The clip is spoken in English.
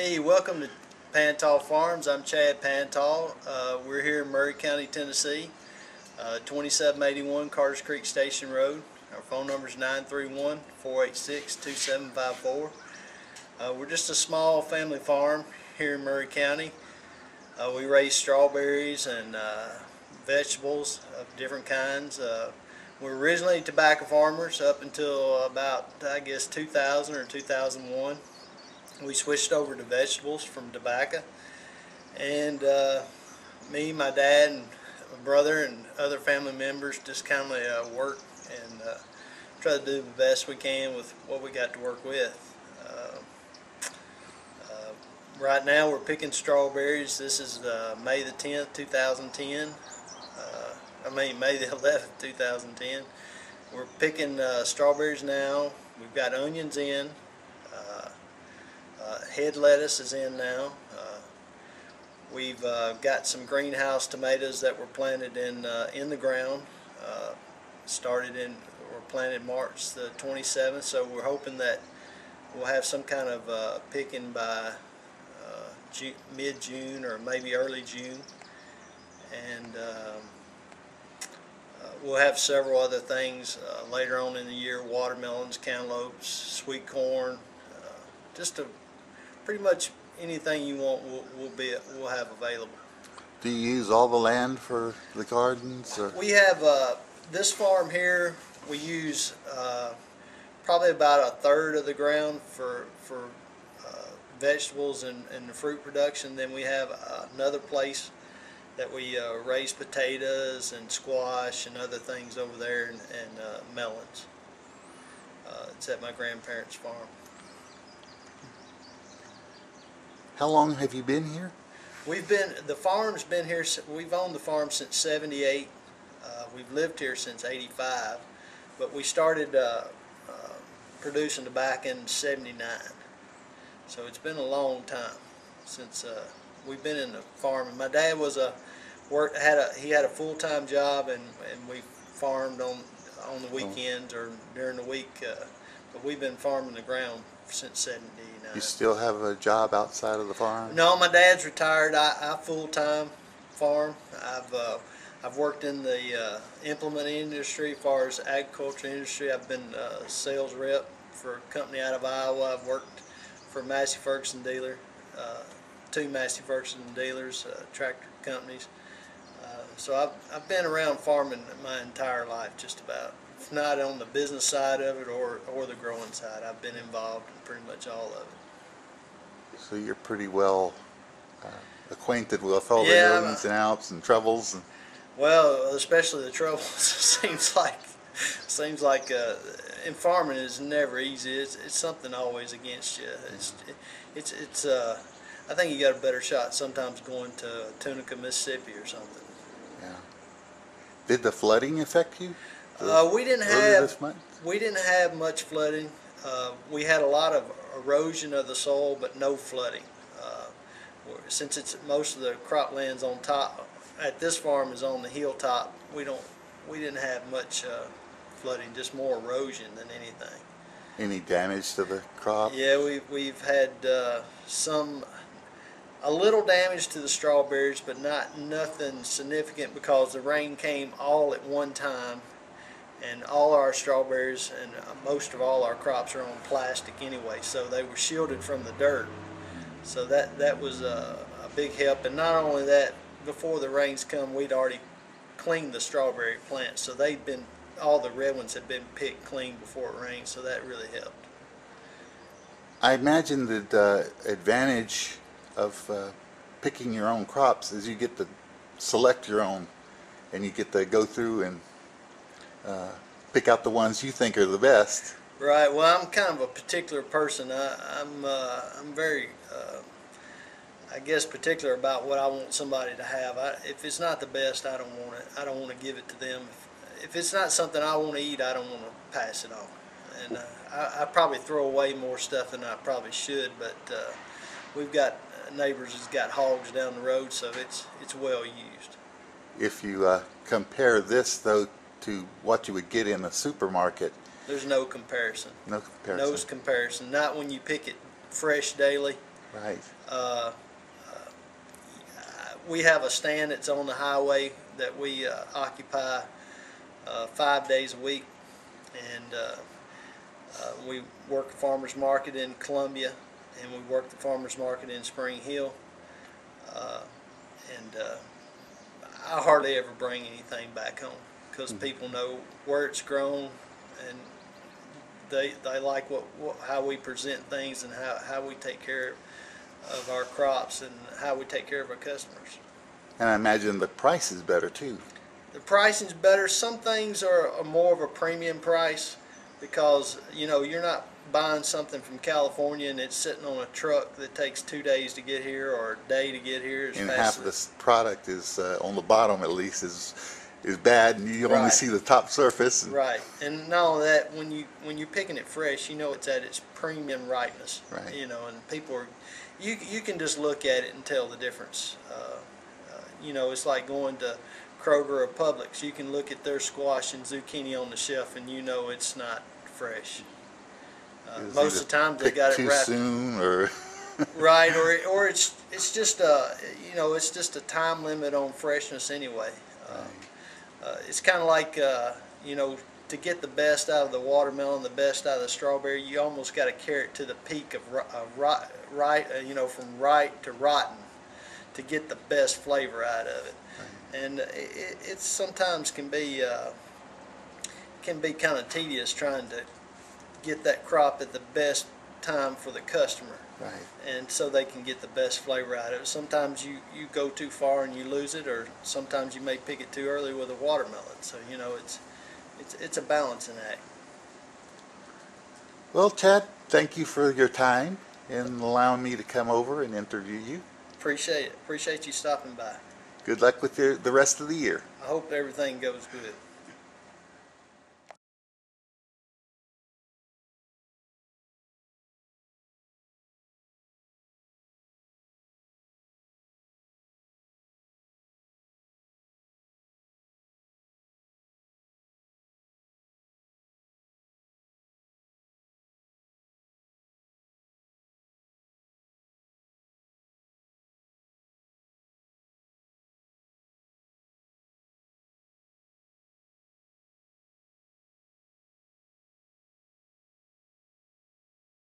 Hey, welcome to Pantall Farms. I'm Chad Pantall. We're here in Murray County, Tennessee, 2781 Carters Creek Station Road. Our phone number is 931-486-2754. We're just a small family farm here in Murray County. We raise strawberries and vegetables of different kinds. We're originally tobacco farmers up until about, I guess, 2000 or 2001. We switched over to vegetables from tobacco, and me, my dad, and my brother, and other family members just kind of work and try to do the best we can with what we got to work with. Right now we're picking strawberries. This is May the 10th, 2010. May the 11th, 2010. We're picking strawberries now. We've got onions in. Head lettuce is in now. We've got some greenhouse tomatoes that were planted in the ground. Were planted March the 27th, so we're hoping that we'll have some kind of picking by mid-June or maybe early June, and we'll have several other things later on in the year: watermelons, cantaloupes, sweet corn, pretty much anything you want we'll have available. Do you use all the land for the gardens? Or? We have this farm here. We use probably about a third of the ground for vegetables and the fruit production. Then we have another place that we raise potatoes and squash and other things over there, and melons. It's at my grandparents' farm. How long have you been here? The farm's been here, we've owned the farm since '78. We've lived here since '85, but we started producing tobacco in '79. So it's been a long time since we've been in the farm. And my dad was he had a full-time job, and we farmed on the weekends or during the week. But we've been farming the ground since '79. You still have a job outside of the farm? No, my dad's retired. I full-time farm. I've worked in the implement industry as far as agriculture industry. I've been a sales rep for a company out of Iowa. I've worked for Massey Ferguson dealer, two Massey Ferguson dealers, tractor companies. So I've been around farming my entire life, just about. If not on the business side of it or the growing side, I've been involved in pretty much all of it. So you're pretty well acquainted with all the ins and outs and troubles. Well, especially the troubles. seems like in farming is never easy. It's something always against you. I think you got a better shot sometimes going to Tunica, Mississippi or something. Yeah. Did the flooding affect you? We didn't have much flooding. We had a lot of erosion of the soil, but no flooding. Since most of the croplands on top at this farm is on the hilltop, we didn't have much flooding, just more erosion than anything. Any damage to the crop? Yeah, we've had a little damage to the strawberries, but nothing significant, because the rain came all at one time. And all our strawberries and most of all our crops are on plastic anyway, so they were shielded from the dirt. So that was a big help. And not only that, before the rains come, we'd already cleaned the strawberry plants, so all the red ones had been picked clean before it rained, so that really helped. I imagine the advantage of picking your own crops is you get to select your own, and you get to go through and pick out the ones you think are the best. Right. Well, I'm kind of a particular person. I'm very, I guess, particular about what I want somebody to have. If it's not the best, I don't want it. I don't want to give it to them. If it's not something I want to eat, I don't want to pass it on. And I probably throw away more stuff than I probably should. But we've got neighbors that's got hogs down the road, so it's well used. If you compare this though to what you would get in a supermarket, there's no comparison. No comparison. No comparison. Not when you pick it fresh daily. Right. Uh, we have a stand that's on the highway that we occupy 5 days a week, and we work the farmers market in Columbia, and we work the farmers market in Spring Hill, uh, and I hardly ever bring anything back home because people know where it's grown, and they like how we present things and how we take care of our crops and how we take care of our customers. And I imagine the price is better too. The pricing's better. Some things are more of a premium price because you're not buying something from California and it's sitting on a truck that takes 2 days to get here or a day to get here. And half of this product is on the bottom, at least, is bad, and you only see the top surface. Right, and not only that, when you're picking it fresh, it's at its premium ripeness. Right. And people are, you can just look at it and tell the difference. It's like going to Kroger or Publix. You can look at their squash and zucchini on the shelf, and it's not fresh. Most of the time they got it wrapped too soon, or right, or it's just it's just a time limit on freshness anyway. It's kind of like to get the best out of the watermelon, the best out of the strawberry, you almost got to carry it to the peak of from ripe to rotten to get the best flavor out of it. And it sometimes can be kind of tedious trying to get that crop at the best time for the customer. Right. And so they can get the best flavor out of it. Sometimes you go too far and you lose it, or sometimes you may pick it too early with a watermelon. So it's a balancing act. Well, Chad, thank you for your time and allowing me to come over and interview you. Appreciate it. Appreciate you stopping by. Good luck with the rest of the year. I hope everything goes good.